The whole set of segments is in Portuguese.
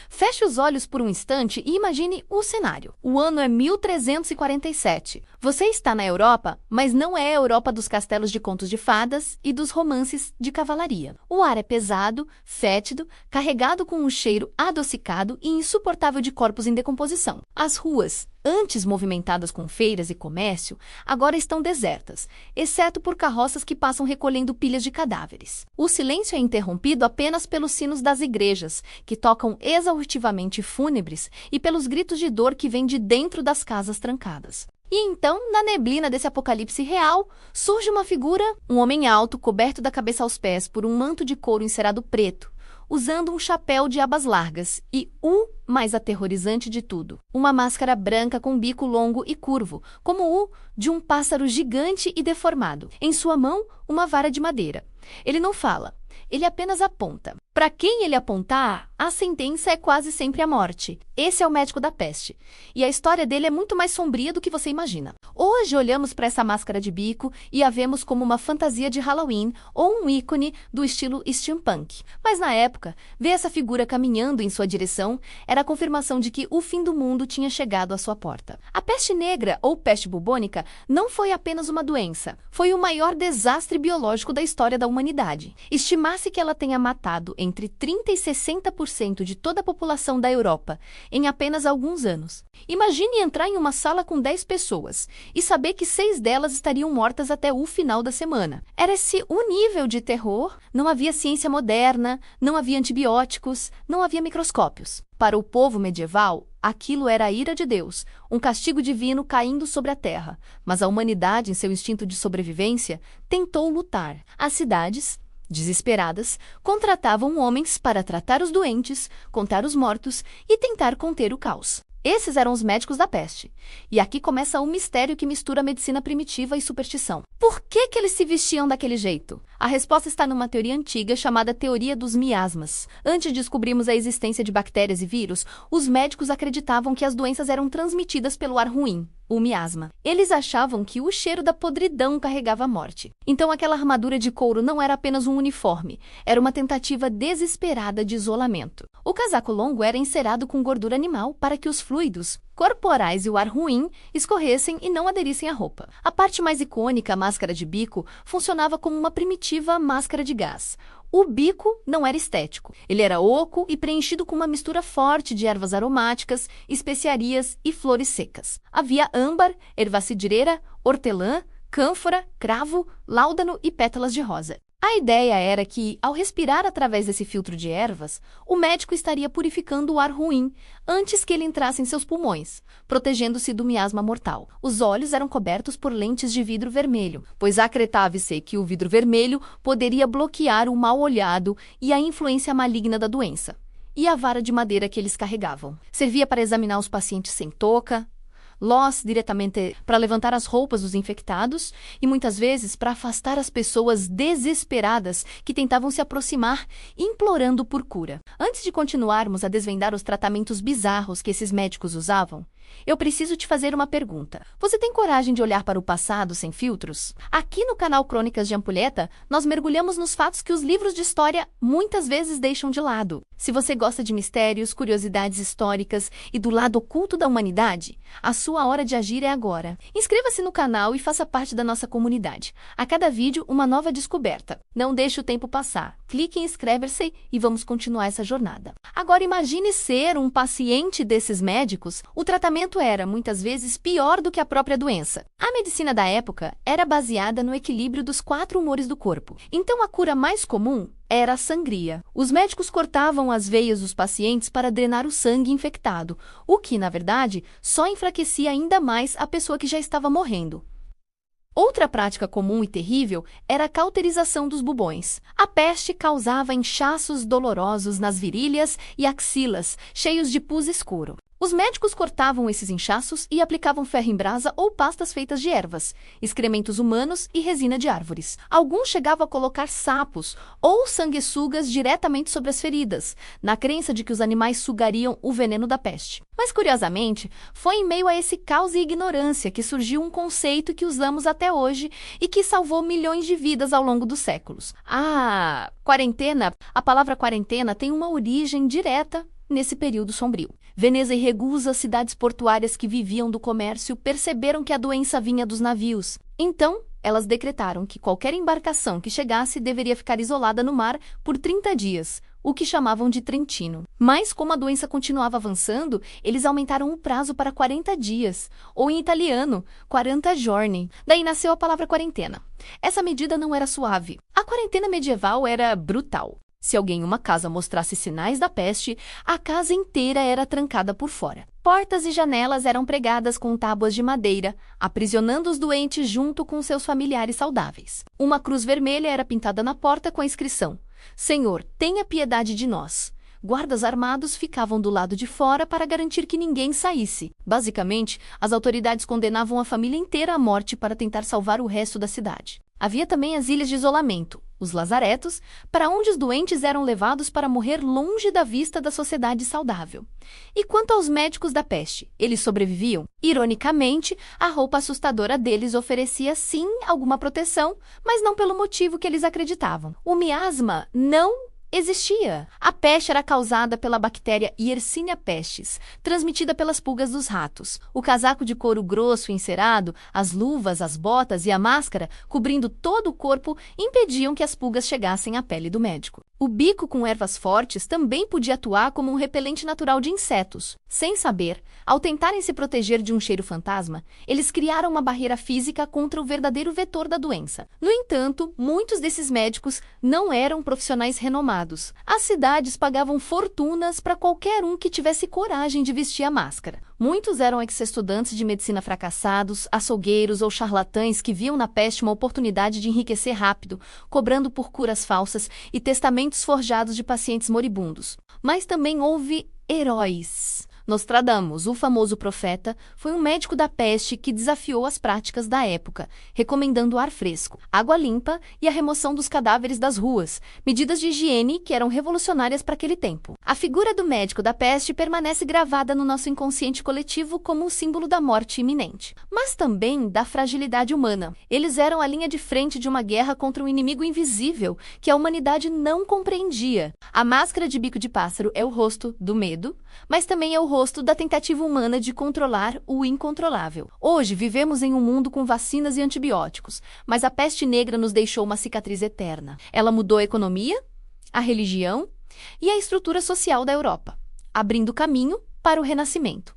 Feche os olhos por um instante e imagine o cenário. O ano é 1347. Você está na Europa, mas não é a Europa dos castelos de contos de fadas e dos romances de cavalaria. O ar é pesado, fétido, carregado com um cheiro adocicado e insuportável de corpos em decomposição. As ruas, antes movimentadas com feiras e comércio, agora estão desertas, exceto por carroças que passam recolhendo pilhas de cadáveres. O silêncio é interrompido apenas pelos sinos das igrejas, que tocam exaustivamente fúnebres, e pelos gritos de dor que vêm de dentro das casas trancadas. E então, na neblina desse apocalipse real, surge uma figura, um homem alto, coberto da cabeça aos pés por um manto de couro encerado preto, usando um chapéu de abas largas e, o mais aterrorizante de tudo, uma máscara branca com bico longo e curvo, como o de um pássaro gigante e deformado. Em sua mão, uma vara de madeira. Ele não fala, ele apenas aponta. Para quem ele apontar, a sentença é quase sempre a morte. Esse é o médico da peste. E a história dele é muito mais sombria do que você imagina. Hoje olhamos para essa máscara de bico e a vemos como uma fantasia de Halloween ou um ícone do estilo steampunk. Mas na época, ver essa figura caminhando em sua direção era a confirmação de que o fim do mundo tinha chegado à sua porta. A peste negra ou peste bubônica não foi apenas uma doença. Foi o maior desastre biológico da história da humanidade. Estima-se que ela tenha matado entre 30% e 60% de toda a população da Europa em apenas alguns anos. Imagine entrar em uma sala com 10 pessoas e saber que 6 delas estariam mortas até o final da semana. Era esse o nível de terror. Não havia ciência moderna, não havia antibióticos, não havia microscópios. Para o povo medieval, aquilo era a ira de Deus, um castigo divino caindo sobre a terra. Mas a humanidade, em seu instinto de sobrevivência, tentou lutar. As cidades, desesperadas, contratavam homens para tratar os doentes, contar os mortos e tentar conter o caos. Esses eram os médicos da peste. E aqui começa um mistério que mistura medicina primitiva e superstição. Por que eles se vestiam daquele jeito? A resposta está numa teoria antiga chamada teoria dos miasmas. Antes de descobrirmos a existência de bactérias e vírus, os médicos acreditavam que as doenças eram transmitidas pelo ar ruim, o miasma. Eles achavam que o cheiro da podridão carregava a morte. Então aquela armadura de couro não era apenas um uniforme, era uma tentativa desesperada de isolamento. O casaco longo era encerado com gordura animal para que os fluidos corporais e o ar ruim escorressem e não aderissem à roupa. A parte mais icônica, a máscara de bico, funcionava como uma primitiva máscara de gás. O bico não era estético. Ele era oco e preenchido com uma mistura forte de ervas aromáticas, especiarias e flores secas. Havia âmbar, erva cidreira, hortelã, cânfora, cravo, láudano e pétalas de rosa. A ideia era que, ao respirar através desse filtro de ervas, o médico estaria purificando o ar ruim antes que ele entrasse em seus pulmões, protegendo-se do miasma mortal. Os olhos eram cobertos por lentes de vidro vermelho, pois acreditava-se que o vidro vermelho poderia bloquear o mal olhado e a influência maligna da doença. E a vara de madeira que eles carregavam servia para examinar os pacientes sem touca, lós diretamente para levantar as roupas dos infectados e muitas vezes para afastar as pessoas desesperadas que tentavam se aproximar, implorando por cura. Antes de continuarmos a desvendar os tratamentos bizarros que esses médicos usavam, eu preciso te fazer uma pergunta. Você tem coragem de olhar para o passado sem filtros? Aqui no canal Crônicas de Ampulheta, nós mergulhamos nos fatos que os livros de história muitas vezes deixam de lado. Se você gosta de mistérios, curiosidades históricas e do lado oculto da humanidade, a sua hora de agir é agora. Inscreva-se no canal e faça parte da nossa comunidade. A cada vídeo, uma nova descoberta. Não deixe o tempo passar. Clique em inscrever-se e vamos continuar essa jornada. Agora imagine ser um paciente desses médicos. O tratamento era, muitas vezes, pior do que a própria doença. A medicina da época era baseada no equilíbrio dos 4 humores do corpo. Então a cura mais comum era a sangria. Os médicos cortavam as veias dos pacientes para drenar o sangue infectado, o que, na verdade, só enfraquecia ainda mais a pessoa que já estava morrendo. Outra prática comum e terrível era a cauterização dos bubões. A peste causava inchaços dolorosos nas virilhas e axilas, cheios de pus escuro. Os médicos cortavam esses inchaços e aplicavam ferro em brasa ou pastas feitas de ervas, excrementos humanos e resina de árvores. Alguns chegavam a colocar sapos ou sanguessugas diretamente sobre as feridas, na crença de que os animais sugariam o veneno da peste. Mas, curiosamente, foi em meio a esse caos e ignorância que surgiu um conceito que usamos até hoje e que salvou milhões de vidas ao longo dos séculos. A palavra quarentena tem uma origem direta nesse período sombrio. Veneza e Ragusa, cidades portuárias que viviam do comércio, perceberam que a doença vinha dos navios. Então, elas decretaram que qualquer embarcação que chegasse deveria ficar isolada no mar por 30 dias, o que chamavam de Trentino. Mas, como a doença continuava avançando, eles aumentaram o prazo para 40 dias, ou em italiano, 40 giorni. Daí nasceu a palavra quarentena. Essa medida não era suave. A quarentena medieval era brutal. Se alguém em uma casa mostrasse sinais da peste, a casa inteira era trancada por fora. Portas e janelas eram pregadas com tábuas de madeira, aprisionando os doentes junto com seus familiares saudáveis. Uma cruz vermelha era pintada na porta com a inscrição: Senhor, tenha piedade de nós. Guardas armados ficavam do lado de fora para garantir que ninguém saísse. Basicamente, as autoridades condenavam a família inteira à morte para tentar salvar o resto da cidade. Havia também as ilhas de isolamento, os lazaretos, para onde os doentes eram levados para morrer longe da vista da sociedade saudável. E quanto aos médicos da peste, eles sobreviviam? Ironicamente, a roupa assustadora deles oferecia sim alguma proteção, mas não pelo motivo que eles acreditavam. O miasma não existia. A peste era causada pela bactéria Yersinia pestis, transmitida pelas pulgas dos ratos. O casaco de couro grosso e encerado, as luvas, as botas e a máscara, cobrindo todo o corpo, impediam que as pulgas chegassem à pele do médico. O bico com ervas fortes também podia atuar como um repelente natural de insetos. Sem saber, ao tentarem se proteger de um cheiro fantasma, eles criaram uma barreira física contra o verdadeiro vetor da doença. No entanto, muitos desses médicos não eram profissionais renomados. As cidades pagavam fortunas para qualquer um que tivesse coragem de vestir a máscara. Muitos eram ex-estudantes de medicina fracassados, açougueiros ou charlatães que viam na peste uma oportunidade de enriquecer rápido, cobrando por curas falsas e testamentos forjados de pacientes moribundos. Mas também houve heróis. Nostradamus, o famoso profeta, foi um médico da peste que desafiou as práticas da época, recomendando ar fresco, água limpa e a remoção dos cadáveres das ruas, medidas de higiene que eram revolucionárias para aquele tempo. A figura do médico da peste permanece gravada no nosso inconsciente coletivo como um símbolo da morte iminente, mas também da fragilidade humana. Eles eram a linha de frente de uma guerra contra um inimigo invisível que a humanidade não compreendia. A máscara de bico de pássaro é o rosto do medo, mas também é o rosto da tentativa humana de controlar o incontrolável. Hoje vivemos em um mundo com vacinas e antibióticos, mas a peste negra nos deixou uma cicatriz eterna. Ela mudou a economia, a religião e a estrutura social da Europa, abrindo caminho para o renascimento.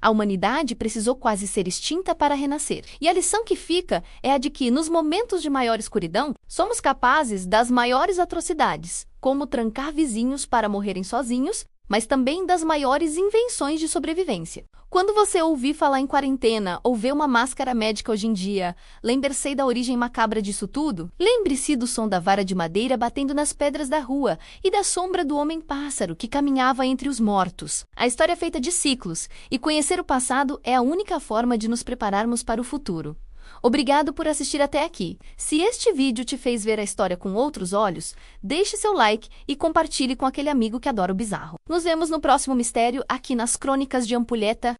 A humanidade precisou quase ser extinta para renascer. E a lição que fica é a de que, nos momentos de maior escuridão, somos capazes das maiores atrocidades, como trancar vizinhos para morrerem sozinhos, mas também das maiores invenções de sobrevivência. Quando você ouvir falar em quarentena ou ver uma máscara médica hoje em dia, lembre-se da origem macabra disso tudo? Lembre-se do som da vara de madeira batendo nas pedras da rua e da sombra do homem-pássaro que caminhava entre os mortos. A história é feita de ciclos, e conhecer o passado é a única forma de nos prepararmos para o futuro. Obrigado por assistir até aqui. Se este vídeo te fez ver a história com outros olhos, deixe seu like e compartilhe com aquele amigo que adora o bizarro. Nos vemos no próximo mistério aqui nas Crônicas de Ampulheta.